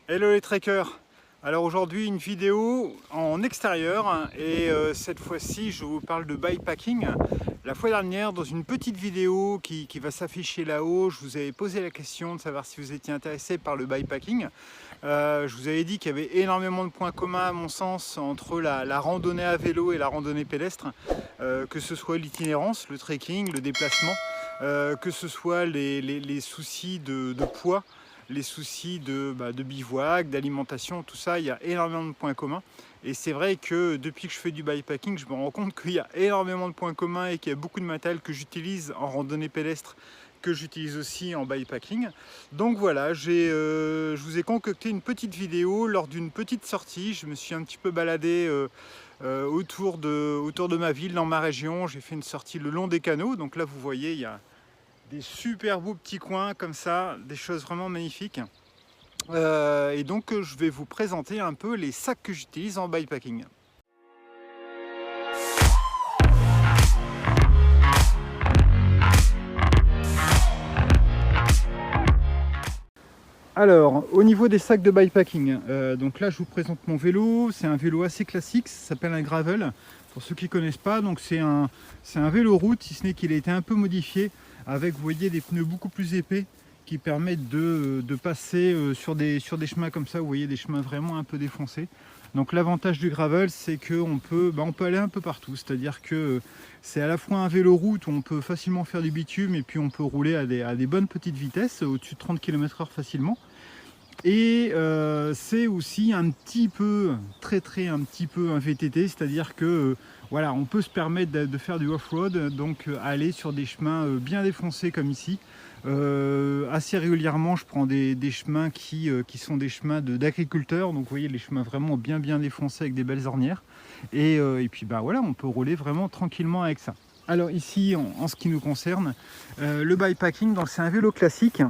Hello les trekkers. Alors aujourd'hui une vidéo en extérieur et cette fois-ci je vous parle de bikepacking. La fois dernière dans une petite vidéo qui va s'afficher là-haut, je vous avais posé la question de savoir si vous étiez intéressé par le bikepacking. Je vous avais dit qu'il y avait énormément de points communs à mon sens entre la randonnée à vélo et la randonnée pédestre, que ce soit l'itinérance, le trekking, le déplacement, que ce soit les soucis de poids, les soucis de bivouac, d'alimentation, tout ça, il y a énormément de points communs. Et c'est vrai que depuis que je fais du bikepacking, je me rends compte qu'il y a énormément de points communs et qu'il y a beaucoup de matériel que j'utilise en randonnée pédestre, que j'utilise aussi en bikepacking. Donc voilà, je vous ai concocté une petite vidéo lors d'une petite sortie. Je me suis un petit peu baladé autour de ma ville, dans ma région. J'ai fait une sortie le long des canaux. Donc là, vous voyez, il y a des super beaux petits coins comme ça, des choses vraiment magnifiques. Et donc je vais vous présenter un peu les sacs que j'utilise en bikepacking. Alors, au niveau des sacs de bikepacking, donc là je vous présente mon vélo. C'est un vélo assez classique, ça s'appelle un gravel. Pour ceux qui ne connaissent pas, donc c'est un vélo route, si ce n'est qu'il a été un peu modifié avec, vous voyez, des pneus beaucoup plus épais qui permettent de passer sur des chemins comme ça, vous voyez, des chemins vraiment un peu défoncés. Donc l'avantage du gravel, c'est qu'on peut, on peut aller un peu partout, c'est-à-dire que c'est à la fois un vélo route où on peut facilement faire du bitume et puis on peut rouler à des bonnes petites vitesses, au-dessus de 30 km/h facilement. Et c'est aussi un petit peu, un petit peu un VTT, c'est-à-dire que voilà, on peut se permettre de faire du off-road, donc aller sur des chemins bien défoncés comme ici. Assez régulièrement, je prends des chemins qui sont des chemins d'agriculteurs, donc vous voyez les chemins vraiment bien défoncés avec des belles ornières. Et puis voilà, on peut rouler vraiment tranquillement avec ça. Alors ici, en ce qui nous concerne, le bikepacking, c'est un vélo classique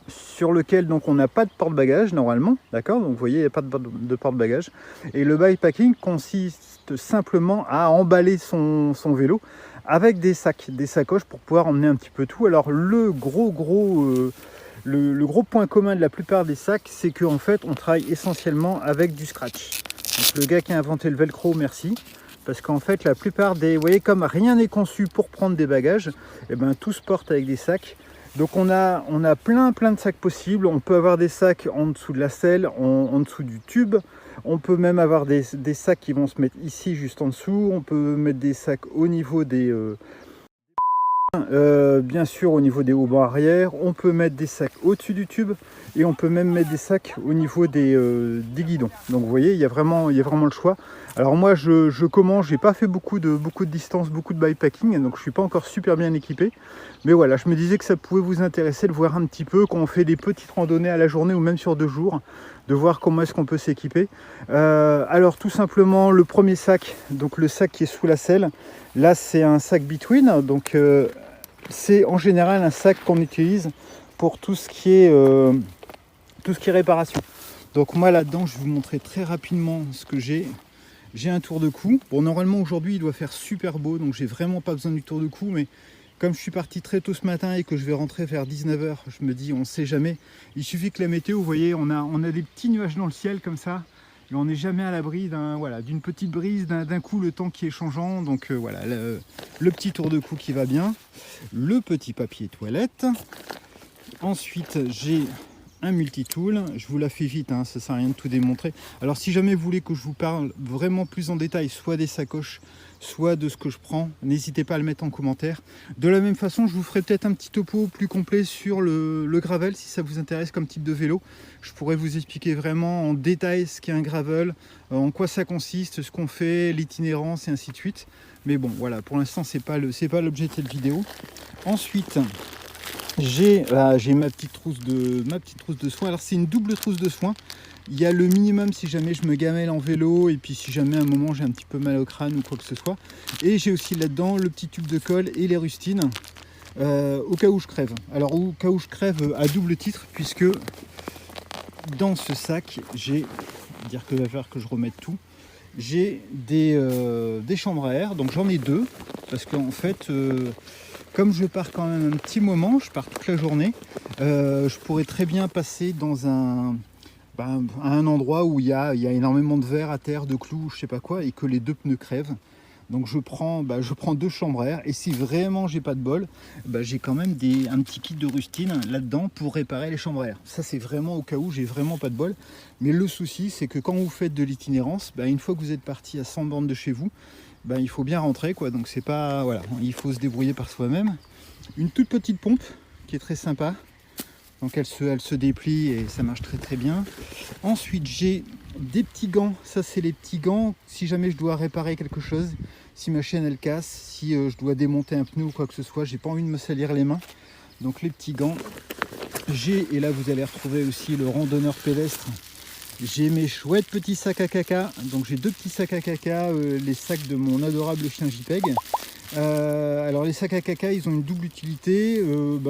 sur lequel donc on n'a pas de porte-bagages normalement, d'accord, donc vous voyez il n'y a pas de porte-bagages, et le bikepacking consiste simplement à emballer son vélo avec des sacs, des sacoches pour pouvoir emmener un petit peu tout. Alors le gros point commun de la plupart des sacs, c'est qu'en fait on travaille essentiellement avec du scratch. Donc le gars qui a inventé le velcro, merci. Parce qu'en fait la plupart des, vous voyez, comme rien n'est conçu pour prendre des bagages, et ben tout se porte avec des sacs. Donc on a plein de sacs possibles. On peut avoir des sacs en dessous de la selle, en dessous du tube. On peut même avoir des sacs qui vont se mettre ici juste en dessous. On peut mettre des sacs au niveau des bien sûr au niveau des haubans arrière. On peut mettre des sacs au-dessus du tube et on peut même mettre des sacs au niveau des guidons. Donc vous voyez, il y a vraiment le choix. Alors moi je commence, j'ai pas fait beaucoup de distance, beaucoup de bikepacking, donc je suis pas encore super bien équipé. Mais voilà, je me disais que ça pouvait vous intéresser de voir un petit peu quand on fait des petites randonnées à la journée ou même sur 2 jours, de voir comment est-ce qu'on peut s'équiper. Alors tout simplement le premier sac, donc le sac qui est sous la selle, là c'est un sac Between, donc c'est en général un sac qu'on utilise pour tout ce qui est réparation. Donc moi là-dedans, je vais vous montrer très rapidement ce que j'ai. J'ai un tour de cou. Bon, normalement aujourd'hui il doit faire super beau, donc j'ai vraiment pas besoin du tour de cou, mais comme je suis parti très tôt ce matin et que je vais rentrer vers 19 h, je me dis on sait jamais. Il suffit que la météo, vous voyez, on a des petits nuages dans le ciel comme ça, et on n'est jamais à l'abri d'une petite brise, d'un coup le temps qui est changeant. Donc voilà, le petit tour de cou qui va bien, le petit papier toilette. Ensuite j'ai un multitool, je vous la fais vite, hein, ça sert à rien de tout démontrer. Alors si jamais vous voulez que je vous parle vraiment plus en détail, soit des sacoches, soit de ce que je prends, n'hésitez pas à le mettre en commentaire. De la même façon, je vous ferai peut-être un petit topo plus complet sur le gravel, si ça vous intéresse comme type de vélo. Je pourrais vous expliquer vraiment en détail ce qu'est un gravel, en quoi ça consiste, ce qu'on fait, l'itinérance et ainsi de suite. Mais bon, voilà, pour l'instant, c'est pas l'objet de cette vidéo. Ensuite, j'ai ma petite trousse de soins. Alors c'est une double trousse de soins. Il y a le minimum si jamais je me gamelle en vélo et puis si jamais à un moment j'ai un petit peu mal au crâne ou quoi que ce soit. Et j'ai aussi là-dedans le petit tube de colle et les rustines au cas où je crève. Alors au cas où je crève à double titre, puisque dans ce sac j'ai, dire que va falloir que je remette tout, j'ai des chambres à air. Donc j'en ai 2 parce qu'en fait comme je pars quand même un petit moment, je pars toute la journée, je pourrais très bien passer dans à un endroit où il y a énormément de verre à terre, de clous, je sais pas quoi, et que les deux pneus crèvent. Donc je prends 2 chambres à air, et si vraiment j'ai pas de bol, j'ai quand même un petit kit de rustine là-dedans pour réparer les chambres à air. Ça c'est vraiment au cas où j'ai vraiment pas de bol. Mais le souci c'est que quand vous faites de l'itinérance, une fois que vous êtes parti à 100 bornes de chez vous, il faut bien rentrer quoi. Donc c'est pas, voilà, il faut se débrouiller par soi-même. Une toute petite pompe qui est très sympa. Donc elle se déplie et ça marche très très bien. Ensuite j'ai des petits gants, ça c'est les petits gants si jamais je dois réparer quelque chose, si ma chaîne elle casse, si je dois démonter un pneu ou quoi que ce soit, j'ai pas envie de me salir les mains. Donc les petits gants. J'ai, et là vous allez retrouver aussi le randonneur pédestre, j'ai mes chouettes petits sacs à caca. Donc j'ai 2 petits sacs à caca, les sacs de mon adorable chien JPEG. Alors les sacs à caca ils ont une double utilité,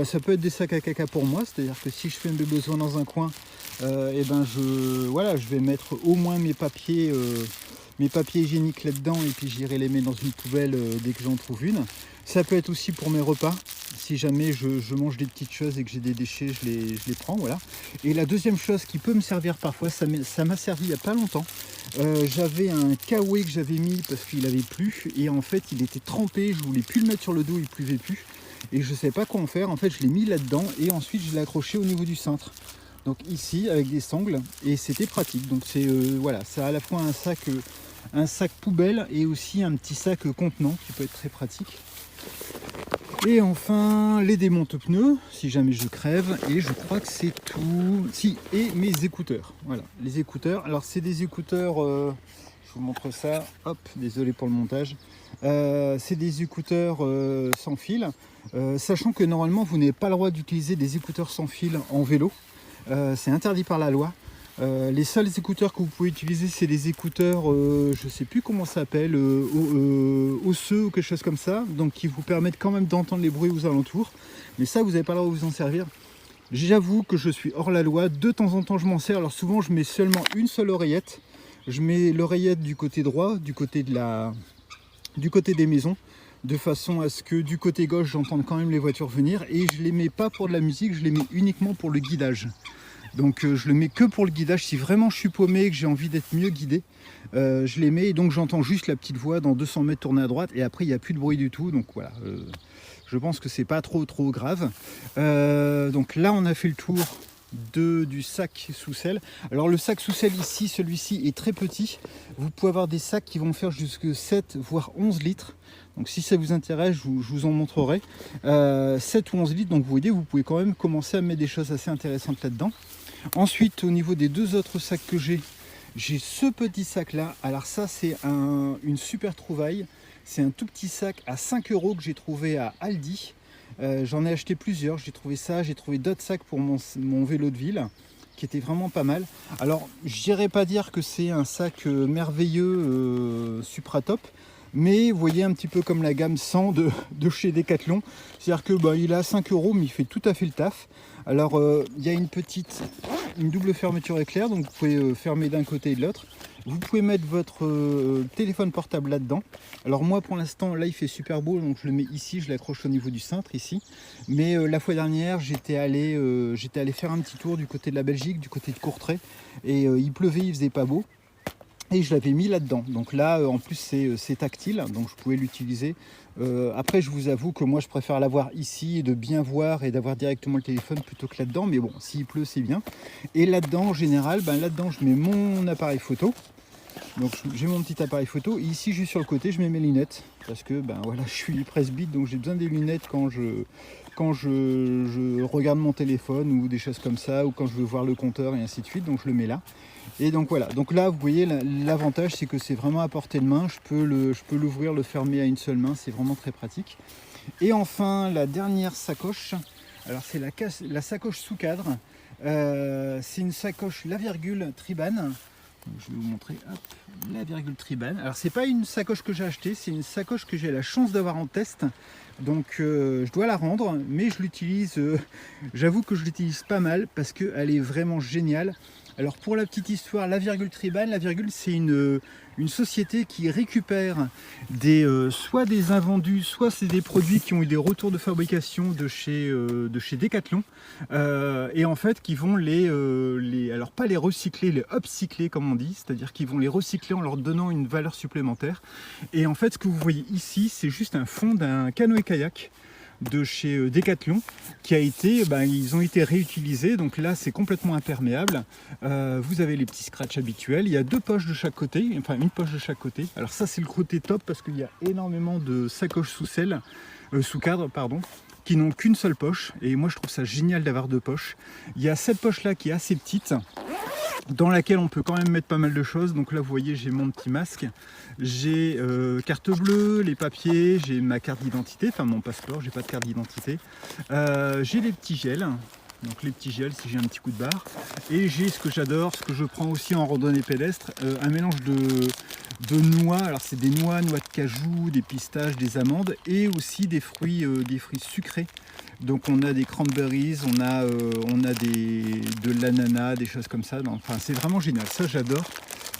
ça peut être des sacs à caca pour moi, c'est à dire que si je fais mes besoins dans un coin, je vais mettre au moins mes papiers hygiéniques là dedans, et puis j'irai les mettre dans une poubelle dès que j'en trouve une. Ça peut être aussi pour mes repas, si jamais je mange des petites choses et que j'ai des déchets, je les prends, voilà. Et la deuxième chose qui peut me servir parfois, ça m'a servi il n'y a pas longtemps. J'avais un kawaii que j'avais mis parce qu'il avait plu, et en fait il était trempé, je voulais plus le mettre sur le dos, il pleuvait plus, et je ne savais pas quoi en faire. En fait je l'ai mis là-dedans, et ensuite je l'ai accroché au niveau du cintre. Donc ici avec des sangles, et c'était pratique. Donc c'est voilà, ça a à la fois un sac poubelle et aussi un petit sac contenant qui peut être très pratique. Et enfin les démonte-pneus si jamais je crève, et je crois que c'est tout. Si, et mes écouteurs, voilà, les écouteurs. Alors c'est des écouteurs, je vous montre ça, hop, désolé pour le montage. C'est des écouteurs sans fil, sachant que normalement vous n'avez pas le droit d'utiliser des écouteurs sans fil en vélo, c'est interdit par la loi. Les seuls écouteurs que vous pouvez utiliser, c'est des écouteurs, je sais plus comment ça s'appelle, osseux ou quelque chose comme ça, donc qui vous permettent quand même d'entendre les bruits aux alentours, mais ça vous n'avez pas le droit de vous en servir. J'avoue que je suis hors la loi, de temps en temps je m'en sers. Alors souvent je mets seulement une seule oreillette, je mets l'oreillette du côté droit, du côté des maisons, de façon à ce que du côté gauche j'entende quand même les voitures venir, et je les mets pas pour de la musique, je les mets uniquement pour le guidage. Donc je le mets que pour le guidage. Si vraiment je suis paumé et que j'ai envie d'être mieux guidé, je les mets, et donc j'entends juste la petite voix dans 200 mètres tourner à droite, et après il n'y a plus de bruit du tout. Donc voilà, je pense que c'est pas trop grave. Donc là on a fait le tour du sac sous selle. Alors le sac sous selle ici, celui-ci est très petit. Vous pouvez avoir des sacs qui vont faire jusque 7 voire 11 litres. Donc si ça vous intéresse, je vous en montrerai. 7 ou 11 litres, donc vous voyez, vous pouvez quand même commencer à mettre des choses assez intéressantes là-dedans. Ensuite, au niveau des 2 autres sacs que j'ai ce petit sac là. Alors ça c'est une super trouvaille. C'est un tout petit sac à 5 € que j'ai trouvé à Aldi. J'en ai acheté plusieurs, j'ai trouvé ça, j'ai trouvé d'autres sacs pour mon vélo de ville qui était vraiment pas mal. Alors je n'irais pas dire que c'est un sac merveilleux supra top, mais vous voyez un petit peu comme la gamme 100 de chez Decathlon, c'est-à-dire que il est à 5 € mais il fait tout à fait le taf. Alors il y a une double fermeture éclair, donc vous pouvez fermer d'un côté et de l'autre. Vous pouvez mettre votre téléphone portable là-dedans. Alors moi pour l'instant là il fait super beau, donc je le mets ici, je l'accroche au niveau du cintre ici. Mais la fois dernière j'étais allé faire un petit tour du côté de la Belgique, du côté de Courtrai, et il pleuvait, il faisait pas beau. Et je l'avais mis là-dedans. Donc là, en plus, c'est tactile, donc je pouvais l'utiliser. Après, je vous avoue que moi, je préfère l'avoir ici, et de bien voir et d'avoir directement le téléphone plutôt que là-dedans. Mais bon, s'il pleut, c'est bien. Et là-dedans, en général, là-dedans, je mets mon appareil photo. Donc j'ai mon petit appareil photo. Et ici, juste sur le côté, je mets mes lunettes. Parce que voilà, je suis presbyte, donc j'ai besoin des lunettes quand je regarde mon téléphone ou des choses comme ça, ou quand je veux voir le compteur et ainsi de suite. Donc je le mets là. Et donc voilà, donc là vous voyez l'avantage c'est que c'est vraiment à portée de main, je peux l'ouvrir, le fermer à une seule main, c'est vraiment très pratique. Et enfin la dernière sacoche, alors c'est la sacoche sous cadre, c'est une sacoche La Virgule Triban. Je vais vous montrer, hop, La Virgule Triban. Alors c'est pas une sacoche que j'ai achetée, c'est une sacoche que j'ai la chance d'avoir en test. Donc je dois la rendre, mais je l'utilise, j'avoue que je l'utilise pas mal parce qu'elle est vraiment géniale. Alors pour la petite histoire, la virgule Tribal, la virgule c'est une société qui récupère soit des invendus, soit c'est des produits qui ont eu des retours de fabrication de chez Decathlon, et en fait qui vont alors pas les recycler, les upcycler comme on dit, c'est-à-dire qu'ils vont les recycler en leur donnant une valeur supplémentaire. Et en fait ce que vous voyez ici, c'est juste un fond d'un canoë-kayak de chez Decathlon qui a été, ils ont été réutilisés, donc là c'est complètement imperméable. Vous avez les petits scratchs habituels, il y a deux poches de chaque côté, enfin une poche de chaque côté. Alors ça c'est le côté top parce qu'il y a énormément de sacoches sous cadre pardon, qui n'ont qu'une seule poche, et moi je trouve ça génial d'avoir deux poches. Il y a cette poche là qui est assez petite, dans laquelle on peut quand même mettre pas mal de choses. Donc là vous voyez, j'ai mon petit masque, j'ai carte bleue, les papiers, j'ai ma carte d'identité, enfin mon passeport, j'ai pas de carte d'identité, j'ai les petits gels, donc les petits gels si j'ai un petit coup de barre, et j'ai ce que j'adore, ce que je prends aussi en randonnée pédestre, un mélange de noix. Alors c'est des noix de cajou, des pistaches, des amandes, et aussi des fruits sucrés. Donc on a des cranberries, on a de l'ananas, des choses comme ça. Enfin c'est vraiment génial, ça j'adore.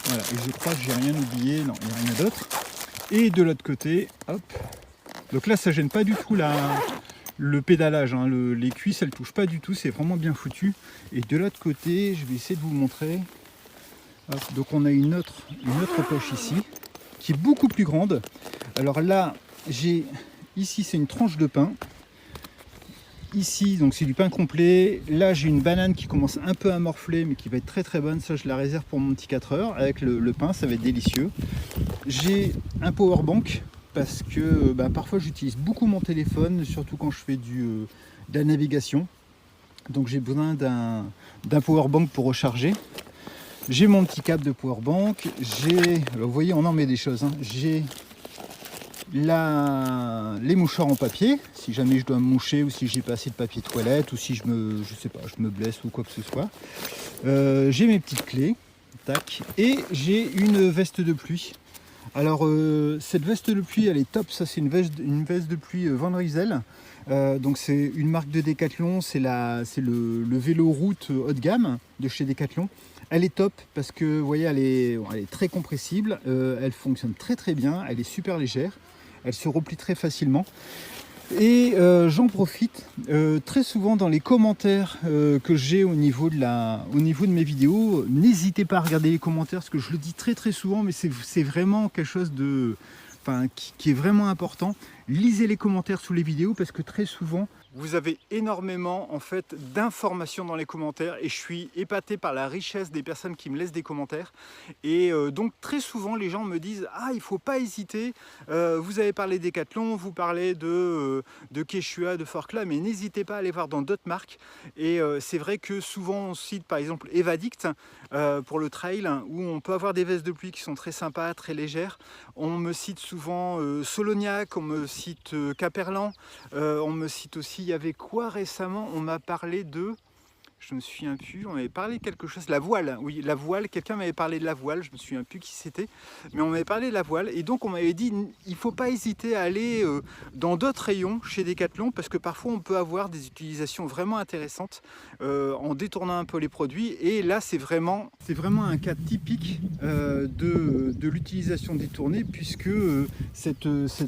Voilà, et je crois que j'ai rien oublié, non, il n'y a rien d'autre. Et de l'autre côté, hop. Donc là ça gêne pas du tout le pédalage, hein. Les cuisses elles touchent pas du tout, c'est vraiment bien foutu. Et de l'autre côté, je vais essayer de vous montrer. Hop, donc on a une autre poche ici, qui est beaucoup plus grande. Alors là, ici c'est une tranche de pain. Ici, donc c'est du pain complet. Là, j'ai une banane qui commence un peu à morfler, mais qui va être très très bonne. Ça, je la réserve pour mon petit 4 heures. Avec le pain, ça va être délicieux. J'ai un power bank parce que parfois j'utilise beaucoup mon téléphone, surtout quand je fais de la navigation. Donc j'ai besoin d'un power bank pour recharger. J'ai mon petit câble de power bank. Vous voyez, on en met des choses, hein. J'ai les mouchoirs en papier, si jamais je dois me moucher, ou si j'ai pas assez de papier toilette, ou si je me blesse ou quoi que ce soit. J'ai mes petites clés, tac, et j'ai une veste de pluie. Alors cette veste de pluie elle est top, ça c'est une veste de pluie Van Rysel. Donc c'est une marque de Decathlon, c'est le vélo route haut de gamme de chez Decathlon. Elle est top parce que vous voyez elle est très compressible, elle fonctionne très très bien, elle est super légère, elle se replie très facilement. Et j'en profite très souvent dans les commentaires que j'ai au niveau de mes vidéos. N'hésitez pas à regarder les commentaires parce que je le dis très très souvent, mais c'est vraiment quelque chose qui est vraiment important. Lisez les commentaires sous les vidéos parce que très souvent vous avez énormément en fait d'informations dans les commentaires et je suis épaté par la richesse des personnes qui me laissent des commentaires. Et donc très souvent les gens me disent ah il faut pas hésiter, vous avez parlé Decathlon, vous parlez de Quechua, de Forclaz, mais n'hésitez pas à aller voir dans d'autres marques. Et c'est vrai que souvent on cite par exemple Evadict pour le trail, où on peut avoir des vestes de pluie qui sont très sympas, très légères. On me cite souvent Solognac, on me cite Caperlan, on me cite aussi, il y avait quoi récemment, on m'a parlé de... Je me souviens plus, on m'avait parlé de quelque chose, la voile, oui, la voile, quelqu'un m'avait parlé de la voile, je me souviens plus qui c'était, mais on m'avait parlé de la voile, et donc on m'avait dit, il faut pas hésiter à aller dans d'autres rayons chez Decathlon, parce que parfois on peut avoir des utilisations vraiment intéressantes en détournant un peu les produits, et là c'est vraiment un cas typique de l'utilisation détournée, puisque cette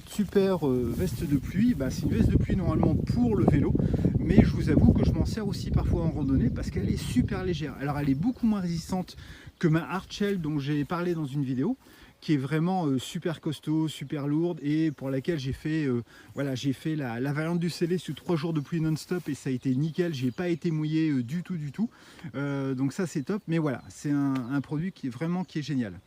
super veste de pluie, c'est une veste de pluie normalement pour le vélo, mais je vous avoue que je m'en sers aussi parfois en randonnée parce qu'elle est super légère. Alors elle est beaucoup moins résistante que ma Hardshell dont j'ai parlé dans une vidéo, qui est vraiment super costaud, super lourde, et pour laquelle j'ai fait la Variante du Célé sur 3 jours de pluie non-stop et ça a été nickel, j'ai pas été mouillé du tout. Donc ça c'est top, mais voilà, c'est un produit qui est génial.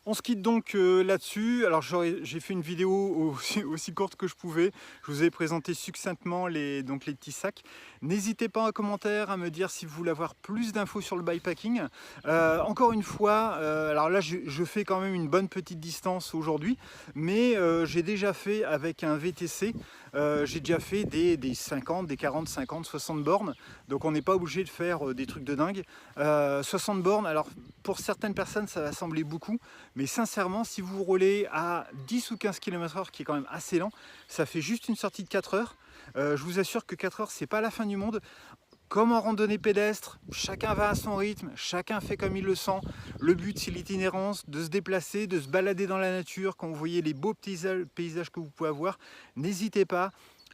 On se quitte donc là-dessus. Alors j'ai fait une vidéo aussi courte que je pouvais. Je vous ai présenté succinctement les petits sacs. N'hésitez pas en commentaire à me dire si vous voulez avoir plus d'infos sur le bikepacking. Encore une fois, alors là je fais quand même une bonne petite distance aujourd'hui, mais j'ai déjà fait avec un VTC, j'ai déjà fait des 50, des 40, 50, 60 bornes. Donc on n'est pas obligé de faire des trucs de dingue. 60 bornes, alors pour certaines personnes ça va sembler beaucoup, mais sincèrement, si vous roulez à 10 ou 15 km/h, qui est quand même assez lent, ça fait juste une sortie de 4 heures. Je vous assure que 4 heures, c'est pas la fin du monde. comme en randonnée pédestre, chacun va à son rythme, chacun fait comme il le sent. Le but, c'est l'itinérance, de se déplacer, de se balader dans la nature. Quand vous voyez les beaux paysages que vous pouvez avoir, n'hésitez pas.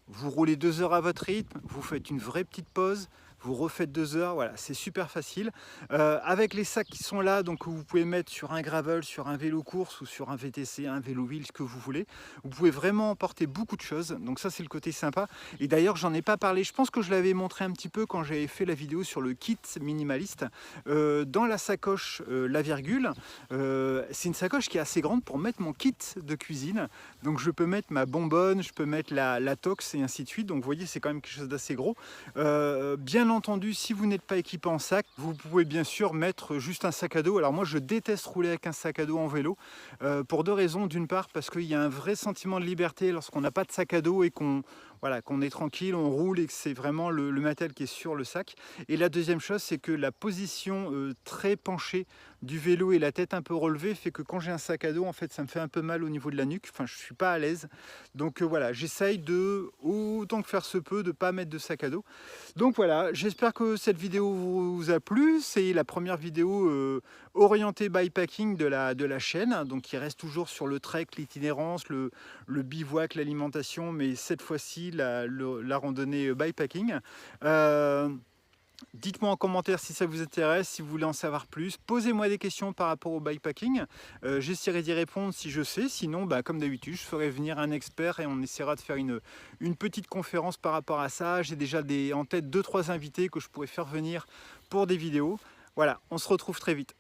Vous roulez 2 heures à votre rythme, vous faites une vraie petite pause, vous refaites 2 heures, voilà, c'est super facile. Avec les sacs qui sont là, donc vous pouvez mettre sur un gravel, sur un vélo course ou sur un VTC, un vélo ville, ce que vous voulez. Vous pouvez vraiment emporter beaucoup de choses, donc ça c'est le côté sympa. Et d'ailleurs j'en ai pas parlé, je pense que je l'avais montré un petit peu quand j'avais fait la vidéo sur le kit minimaliste. Dans la sacoche, la virgule, c'est une sacoche qui est assez grande pour mettre mon kit de cuisine. Donc je peux mettre ma bonbonne, je peux mettre la tox et ainsi de suite. Donc vous voyez, c'est quand même quelque chose d'assez gros. Bien entendu, si vous n'êtes pas équipé en sac, vous pouvez bien sûr mettre juste un sac à dos. Alors moi, je déteste rouler avec un sac à dos en vélo pour 2 raisons. D'une part, parce qu'il y a un vrai sentiment de liberté lorsqu'on n'a pas de sac à dos et qu'on est tranquille, on roule et que c'est vraiment le matériel qui est sur le sac. Et la deuxième chose, c'est que la position très penchée du vélo et la tête un peu relevée fait que quand j'ai un sac à dos, en fait, ça me fait un peu mal au niveau de la nuque. Enfin, je suis pas à l'aise. Donc voilà, j'essaye de, autant que faire se peut, de ne pas mettre de sac à dos. Donc voilà, j'espère que cette vidéo vous a plu. C'est la première vidéo orientée bikepacking de la chaîne. Donc qui reste toujours sur le trek, l'itinérance, le bivouac, l'alimentation, mais cette fois-ci la randonnée bikepacking. Dites-moi en commentaire si ça vous intéresse, si vous voulez en savoir plus. Posez-moi des questions par rapport au bikepacking. J'essaierai d'y répondre si je sais. Sinon, comme d'habitude, je ferai venir un expert et on essaiera de faire une petite conférence par rapport à ça. J'ai déjà en tête 2-3 invités que je pourrais faire venir pour des vidéos. Voilà, on se retrouve très vite.